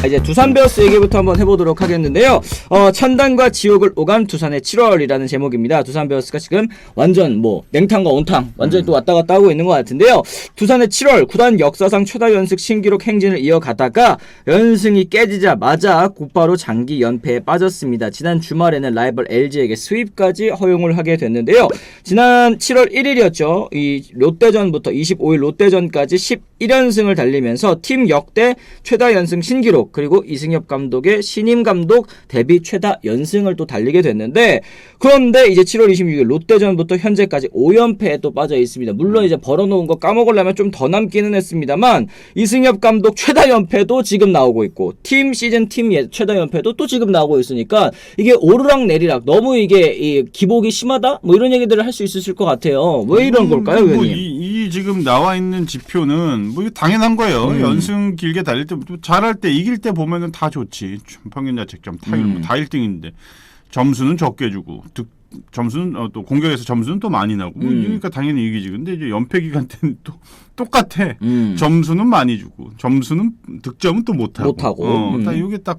이제 두산 베어스 얘기부터 한번 해보도록 하겠는데요. 천단과 지옥을 오간 두산의 7월이라는 제목입니다. 두산 베어스가 지금 완전 뭐 냉탕과 온탕 완전히 또 왔다 갔다 하고 있는 것 같은데요. 두산의 7월 구단 역사상 최다 연승 신기록 행진을 이어가다가 연승이 깨지자마자 곧바로 장기 연패에 빠졌습니다. 지난 주말에는 라이벌 LG에게 스윕까지 허용을 하게 됐는데요. 지난 7월 1일이었죠. 이 롯데전부터 25일 롯데전까지 11연승을 달리면서 팀 역대 최다 연승 신기록, 그리고 이승엽 감독의 신임 감독 데뷔 최다 연승을 또 달리게 됐는데, 그런데 이제 7월 26일 롯데전부터 현재까지 5연패에 또 빠져 있습니다. 물론 이제 벌어놓은 거 까먹으려면 좀 더 남기는 했습니다만, 이승엽 감독 최다 연패도 지금 나오고 있고, 팀 시즌 팀 최다 연패도 또 지금 나오고 있으니까 이게 오르락 내리락 너무 이게 기복이 심하다? 뭐 이런 얘기들을 할 수 있으실 것 같아요. 왜 이런 걸까요, 의원님? 이 지금 나와 있는 지표는 뭐 당연한 거예요. 연승 길게 달릴 때 잘할 때 이길 때 보면은 다 좋지. 평균 자책점, 타율 뭐 다 1등인데 점수는 적게 주고 점수는 또 공격에서 점수는 또 많이 나고 그러니까 당연히 이기지. 근데 이제 연패 기간 때는 또 똑같아. 점수는 많이 주고 점수는 득점은 또 못하고. 딱 이게 딱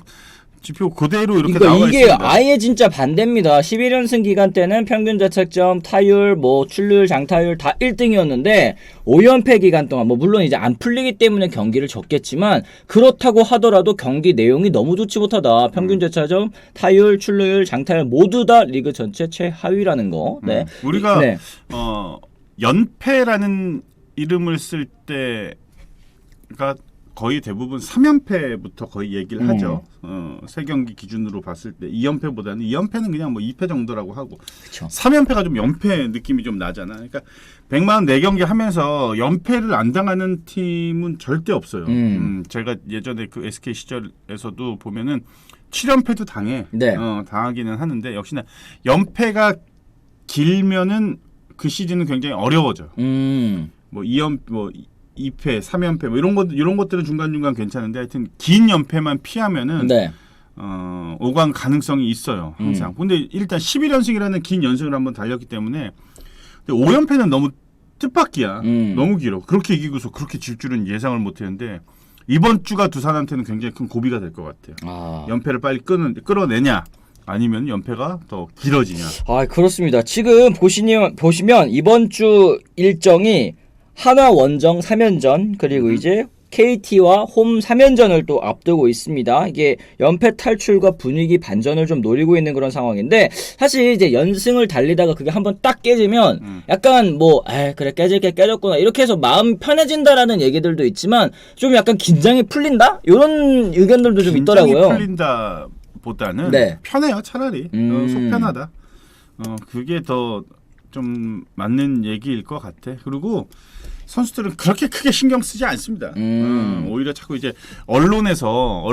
지표 그대로 이렇게 그러니까 나와 이게 있습니다. 아예 진짜 반대입니다. 11연승 기간 때는 평균 자책점, 타율, 뭐 출루율, 장타율 다 1등이었는데 5연패 기간 동안 뭐 물론 이제 안 풀리기 때문에 경기를 졌겠지만, 그렇다고 하더라도 경기 내용이 너무 좋지 못하다. 평균 자책점, 타율, 출루율, 장타율 모두 다 리그 전체 최하위라는 거. 네. 우리가 네. 연패라는 이름을 쓸 때가 거의 대부분 3연패부터 거의 얘기를 하죠. 3경기 기준으로 봤을 때 2연패보다는 2연패는 그냥 뭐 2패 정도라고 하고, 그쵸. 3연패가 좀 연패 느낌이 좀 나잖아. 그러니까 144경기 하면서 연패를 안 당하는 팀은 절대 없어요. 제가 예전에 그 SK 시절에서도 보면은 7연패도 당해. 네. 당하기는 하는데 역시나 연패가 길면은 그 시즌은 굉장히 어려워져. 뭐 2패, 3연패 뭐 이런 것들은 중간중간 괜찮은데, 하여튼 긴 연패만 피하면은 네. 5강 가능성이 있어요. 항상. 근데 일단 11연승이라는 긴 연승을 한번 달렸기 때문에, 근데 5연패는 너무 뜻밖이야. 너무 길어. 그렇게 이기고서 그렇게 질 줄은 예상을 못 했는데, 이번 주가 두산한테는 굉장히 큰 고비가 될 것 같아요. 연패를 빨리 끌어내냐, 아니면 연패가 더 길어지냐. 그렇습니다. 지금 보시면 이번 주 일정이 하나 원정 3연전, 그리고 이제 KT와 홈 3연전을 또 앞두고 있습니다. 이게 연패 탈출과 분위기 반전을 좀 노리고 있는 그런 상황인데, 사실 이제 연승을 달리다가 그게 한번 딱 깨지면 약간 뭐 그래 깨질 게 깨졌구나 이렇게 해서 마음 편해진다라는 얘기들도 있지만, 좀 약간 긴장이 풀린다? 이런 의견들도 좀 있더라고요. 긴장이 풀린다 보다는 네. 편해요. 차라리 속 편하다. 그게 더 좀 맞는 얘기일 것 같아. 그리고 선수들은 그렇게 크게 신경 쓰지 않습니다. 오히려 자꾸 이제 언론에서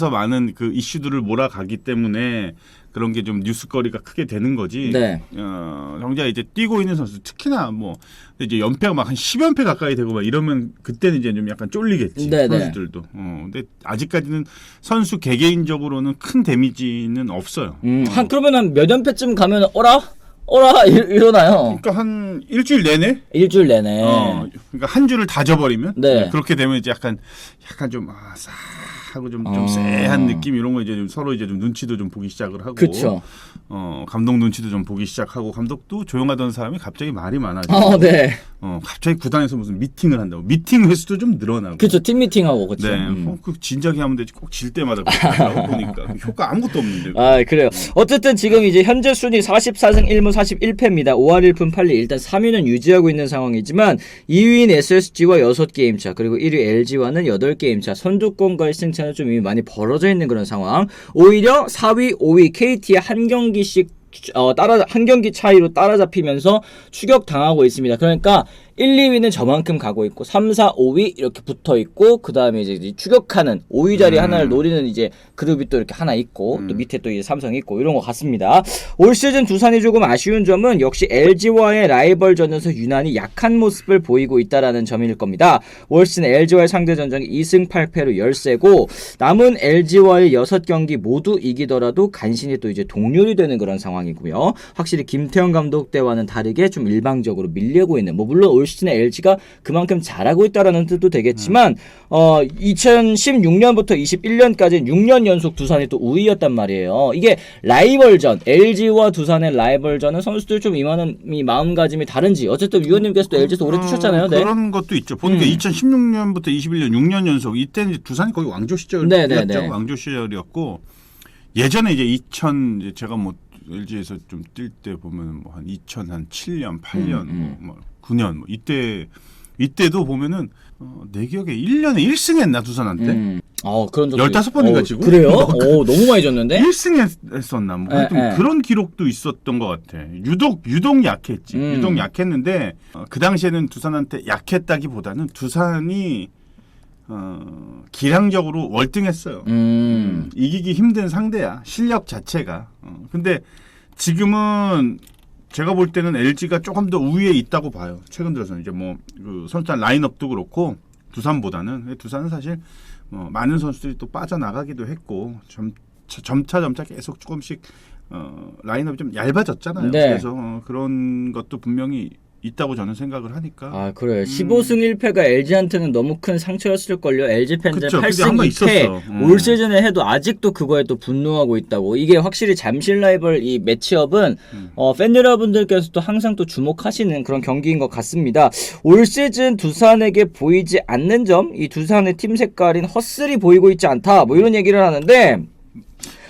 많은 그 이슈들을 몰아가기 때문에 그런 게 좀 뉴스거리가 크게 되는 거지. 네. 정작 이제 뛰고 있는 선수, 특히나 뭐 이제 연패가 막 한 10연패 가까이 되고 막 이러면 그때는 이제 좀 약간 쫄리겠지. 네네. 선수들도. 근데 아직까지는 선수 개개인적으로는 큰 데미지는 없어요. 그러면 한 몇 연패쯤 가면 이러나요? 그러니까 한 일주일 내내? 일주일 내내. 그러니까 한 주를 다 져버리면? 네. 그렇게 되면 이제 약간 좀 싹 하고 좀 쎄한 느낌 이런 거 이제 좀 서로 이제 좀 눈치도 좀 보기 시작을 하고. 그쵸. 감독 눈치도 좀 보기 시작하고, 감독도 조용하던 사람이 갑자기 말이 많아지고. 네. 갑자기 구단에서 무슨 미팅을 한다고. 미팅 횟수도 좀 늘어나고. 그쵸. 팀 미팅하고, 그쵸. 네. 그 진작에 하면 되지. 꼭 질 때마다 그렇게 보니까 효과 아무것도 없는데. 그래요. 어쨌든 지금 이제 현재 순위 44승 1무 41패입니다. 5할 1푼 8리. 일단 3위는 유지하고 있는 상황이지만 2위인 SSG와 6게임 차, 그리고 1위 LG와는 8게임 차, 선두권과의 승차는 좀 이미 많이 벌어져 있는 그런 상황. 오히려 4위, 5위 KT의 한 경기씩 한 경기 차이로 따라잡히면서 추격당하고 있습니다. 그러니까 1, 2위는 저만큼 가고 있고 3, 4, 5위 이렇게 붙어 있고, 그 다음에 이제 추격하는 5위 자리 하나를 노리는 이제 그룹이 또 이렇게 하나 있고, 또 밑에 또 이제 삼성이 있고 이런 것 같습니다. 올 시즌 두산이 조금 아쉬운 점은 역시 LG와의 라이벌전에서 유난히 약한 모습을 보이고 있다라는 점일 겁니다. 올 시즌 LG와의 상대 전적이 2승 8패로 열세고, 남은 LG와의 6경기 모두 이기더라도 간신히 또 이제 동률이 되는 그런 상황이고요. 확실히 김태형 감독 때와는 다르게 좀 일방적으로 밀리고 있는, 뭐 물론 올 시즌에 LG가 그만큼 잘하고 있다라는 뜻도 되겠지만 2016년부터 21년까지 6년 연속 두산이 또 우위였단 말이에요. 이게 라이벌전, LG와 두산의 라이벌전은 선수들 좀 임하는 이 마음가짐이 다른지 어쨌든 위원님께서도 LG에서 오래 뛰셨잖아요. 네. 그런 것도 있죠. 보니까 2016년부터 21년 6년 연속 이때는 이제 두산이 거의 왕조 시절이었죠. 왕조 시절이었고 예전에 이제 제가 뭐 LG에서 좀 뛸 때 보면 뭐 한 2007년, 8년, 뭐 9년 뭐 이때도 보면은 내 기억에 1년에 1승했나 두산한테. 그런 적도 15번인가 지고. 그래요? 너무 많이 졌는데? 1승했었나 뭐 하여튼 그런 기록도 있었던 것 같아. 유독 약했지. 유독 약했는데 그 당시에는 두산한테 약했다기보다는 두산이 기량적으로 월등했어요. 이기기 힘든 상대야. 실력 자체가. 근데 지금은 제가 볼 때는 LG가 조금 더 우위에 있다고 봐요. 최근 들어서는 이제 뭐 그 선수단 라인업도 그렇고 두산보다는. 두산은 사실 많은 선수들이 또 빠져나가기도 했고 점차 계속 조금씩 라인업이 좀 얇아졌잖아요. 네. 그래서 그런 것도 분명히 있다고 저는 생각을 하니까. 그래요. 15승 1패가 LG한테는 너무 큰 상처였을걸요. LG 팬들 그쵸, 8승 2패 올 시즌에 해도 아직도 그거에 또 분노하고 있다고. 이게 확실히 잠실 라이벌 이 매치업은 팬 여러분들께서도 항상 또 주목하시는 그런 경기인 것 같습니다. 올 시즌 두산에게 보이지 않는 점, 이 두산의 팀 색깔인 헛슬이 보이고 있지 않다. 뭐 이런 얘기를 하는데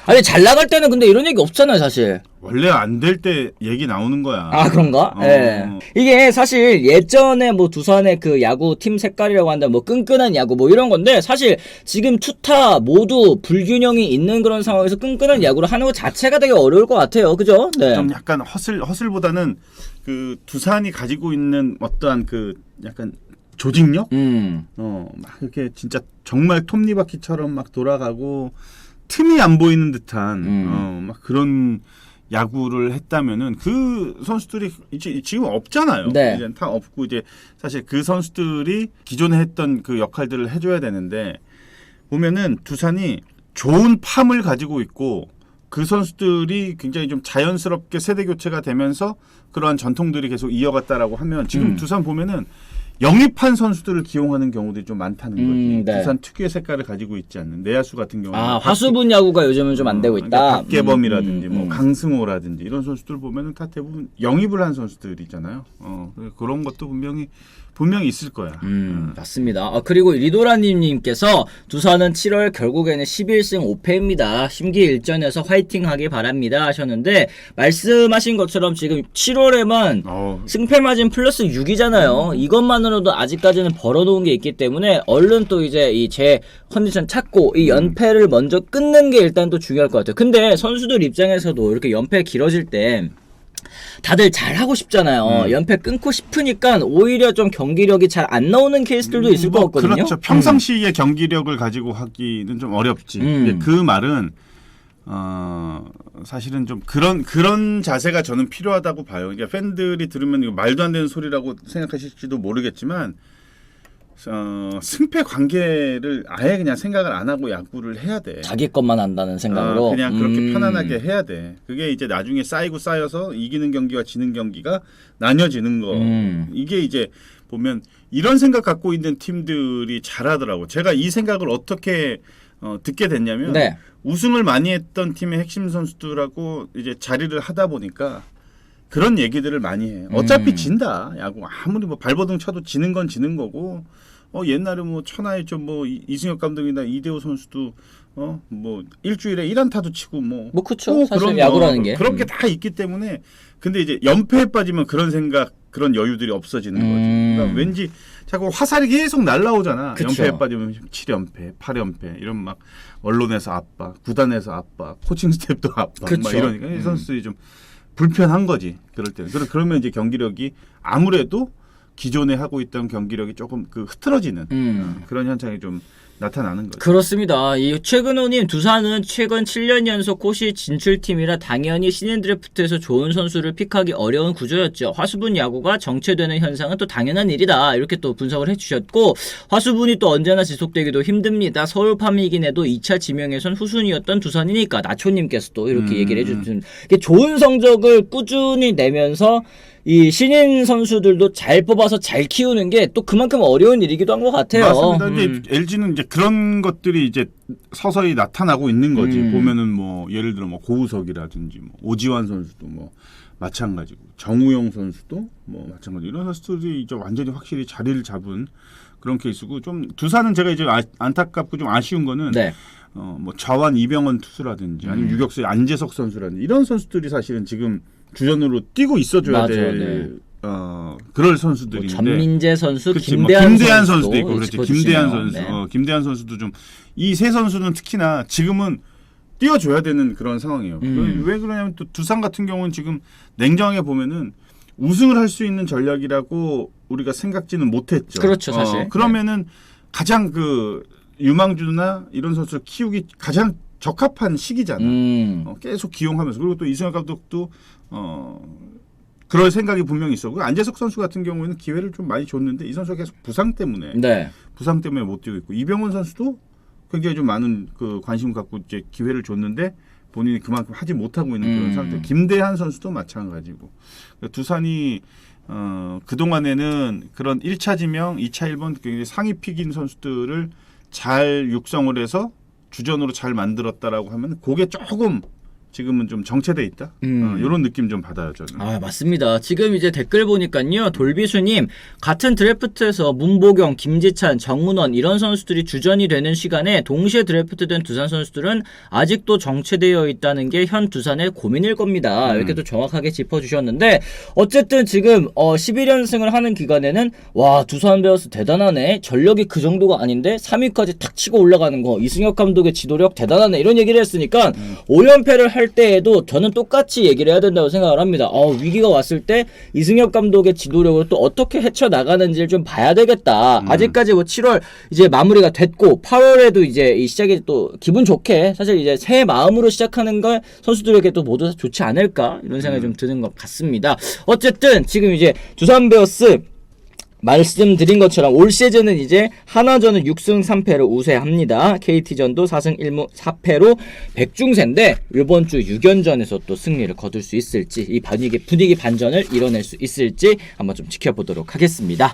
아니 잘 나갈 때는 근데 이런 얘기 없잖아요 사실. 원래 안 될 때 얘기 나오는 거야. 그런가? 예. 이게 사실 예전에 뭐 두산의 그 야구 팀 색깔이라고 한다면 뭐 끈끈한 야구 뭐 이런 건데 사실 지금 투타 모두 불균형이 있는 그런 상황에서 끈끈한 야구를 하는 것 자체가 되게 어려울 것 같아요. 그죠? 네. 좀 약간 허슬보다는 그 두산이 가지고 있는 어떠한 그 약간 조직력? 막 이렇게 진짜 정말 톱니바퀴처럼 막 돌아가고 틈이 안 보이는 듯한 막 그런 야구를 했다면은 그 선수들이 이제 지금 없잖아요. 네. 이제 다 없고 이제 사실 그 선수들이 기존에 했던 그 역할들을 해줘야 되는데 보면은 두산이 좋은 팜을 가지고 있고 그 선수들이 굉장히 좀 자연스럽게 세대 교체가 되면서 그러한 전통들이 계속 이어갔다라고 하면 지금 두산 보면은 영입한 선수들을 기용하는 경우들이 좀 많다는 거지. 네. 두산 특유의 색깔을 가지고 있지 않는 내야수 같은 경우는 화수분 야구가 요즘은 좀 안 되고 있다. 그러니까 박계범이라든지 뭐 강승호라든지 이런 선수들 보면은 다 대부분 영입을 한 선수들이잖아요. 그런 것도 분명히 있을 거야. 맞습니다. 그리고 리도라님께서 두산은 7월 결국에는 11승 5패입니다. 심기일전에서 화이팅하기 바랍니다 하셨는데 말씀하신 것처럼 지금 7월에만 승패 마진 플러스 6이잖아요. 이것만으로도 아직까지는 벌어놓은 게 있기 때문에 얼른 또 이제 이 제 컨디션 찾고 이 연패를 먼저 끊는 게 일단 또 중요할 것 같아요. 근데 선수들 입장에서도 이렇게 연패 길어질 때 다들 잘하고 싶잖아요. 연패 끊고 싶으니까 오히려 좀 경기력이 잘 안 나오는 케이스들도 있을 것 같거든요. 그렇죠. 평상시의 경기력을 가지고 하기는 좀 어렵지. 그 말은 사실은 좀 그런 자세가 저는 필요하다고 봐요. 그러니까 팬들이 들으면 이거 말도 안 되는 소리라고 생각하실지도 모르겠지만 승패 관계를 아예 그냥 생각을 안 하고 야구를 해야 돼. 자기 것만 한다는 생각으로 그냥 그렇게 편안하게 해야 돼. 그게 이제 나중에 쌓여서 이기는 경기와 지는 경기가 나뉘어지는 거. 이게 이제 보면 이런 생각 갖고 있는 팀들이 잘하더라고. 제가 이 생각을 어떻게 듣게 됐냐면 우승을 많이 했던 팀의 핵심 선수들하고 이제 자리를 하다 보니까 그런 얘기들을 많이 해. 어차피 진다. 야구 아무리 뭐 발버둥 쳐도 지는 건 지는 거고. 옛날에 뭐 천하의 좀 뭐 이승엽 감독이나 이대호 선수도 뭐 일주일에 1안타도 치고 뭐 그쵸. 사실 야구라는 게 그런 게 다 있기 때문에 근데 이제 연패에 빠지면 그런 생각 그런 여유들이 없어지는 거지. 그러니까 왠지 자꾸 화살이 계속 날라오잖아. 그쵸. 연패에 빠지면 7연패, 8연패 이런 막 언론에서 압박, 구단에서 압박, 코칭 스태프도 압박 막 이러니까 이 선수들이 좀 불편한 거지. 그럴 때는. 그러면 이제 경기력이 아무래도 기존에 하고 있던 경기력이 조금 흐트러지는 그런 현상이 좀 나타나는 거죠. 그렇습니다. 이 최근호님 두산은 최근 7년 연속 코시 진출팀이라 당연히 신인 드래프트에서 좋은 선수를 픽하기 어려운 구조였죠. 화수분 야구가 정체되는 현상은 또 당연한 일이다. 이렇게 또 분석을 해주셨고 화수분이 또 언제나 지속되기도 힘듭니다. 서울팜이긴 해도 2차 지명에선 후순위였던 두산이니까 나초님께서도 이렇게 얘기를 해주셨습니다. 좋은 성적을 꾸준히 내면서 이 신인 선수들도 잘 뽑아서 잘 키우는 게 또 그만큼 어려운 일이기도 한 것 같아요. 맞습니다. 근데 LG는 이제 그런 것들이 이제 서서히 나타나고 있는 거지. 보면은 뭐 예를 들어 뭐 고우석이라든지 뭐 오지환 선수도 뭐 마찬가지고 정우영 선수도 뭐 마찬가지. 이런 선수들이 이제 완전히 확실히 자리를 잡은 그런 케이스고 좀 두산은 제가 이제 안타깝고 좀 아쉬운 거는 네. 뭐 좌완 이병헌 투수라든지 아니면 유격수의 안재석 선수라든지 이런 선수들이 사실은 지금 주전으로 뛰고 있어줘야 맞아요, 될 네. 그럴 뭐 선수들인데 전민재 선수, 그치, 김대한 선수도 있고 그렇지. 짚어주시네요. 김대한 선수, 네. 김대한 선수도 좀 이 세 선수는 특히나 지금은 뛰어줘야 되는 그런 상황이에요. 왜 그러냐면 또 두산 같은 경우는 지금 냉정하게 보면은 우승을 할 수 있는 전략이라고 우리가 생각지는 못했죠. 그렇죠, 사실. 그러면은 가장 그 유망주나 이런 선수를 키우기 가장 적합한 시기잖아. 계속 기용하면서 그리고 또 이승엽 감독도 그럴 생각이 분명히 있었고 안재석 선수 같은 경우에는 기회를 좀 많이 줬는데 이 선수가 계속 부상 때문에 못 뛰고 있고 이병헌 선수도 굉장히 좀 많은 그 관심 갖고 이제 기회를 줬는데 본인이 그만큼 하지 못하고 있는 그런 상태. 김대한 선수도 마찬가지고 두산이 그동안에는 그런 1차 지명, 2차 1번 굉장히 상위 픽인 선수들을 잘 육성을 해서 주전으로 잘 만들었다라고 하면 그게 조금 지금은 좀 정체돼 있다. 이런 느낌 좀 받아요 저는. 아 맞습니다. 지금 이제 댓글 보니까요. 돌비수님 같은 드래프트에서 문보경, 김지찬, 정문원 이런 선수들이 주전이 되는 시간에 동시에 드래프트된 두산 선수들은 아직도 정체되어 있다는 게 현 두산의 고민일 겁니다. 이렇게 또 정확하게 짚어주셨는데 어쨌든 지금 11연승을 하는 기간에는 와 두산 베어스 대단하네. 전력이 그 정도가 아닌데 3위까지 탁 치고 올라가는 거 이승엽 감독의 지도력 대단하네. 이런 얘기를 했으니까 5연패를 할 때에도 저는 똑같이 얘기를 해야 된다고 생각을 합니다. 위기가 왔을 때 이승엽 감독의 지도력으로 또 어떻게 헤쳐나가는지를 좀 봐야 되겠다. 아직까지 뭐 7월 이제 마무리가 됐고 8월에도 이제 이 시작이 또 기분 좋게 사실 이제 새 마음으로 시작하는 걸 선수들에게 또 모두 다 좋지 않을까 이런 생각이 좀 드는 것 같습니다. 어쨌든 지금 이제 두산 베어스 말씀드린 것처럼 올 시즌은 이제 한화전은 6승 3패로 우세합니다. KT전도 4승 1무 4패로 백중세인데 이번 주 6연전에서 또 승리를 거둘 수 있을지 이 분위기 반전을 이뤄낼 수 있을지 한번 좀 지켜보도록 하겠습니다.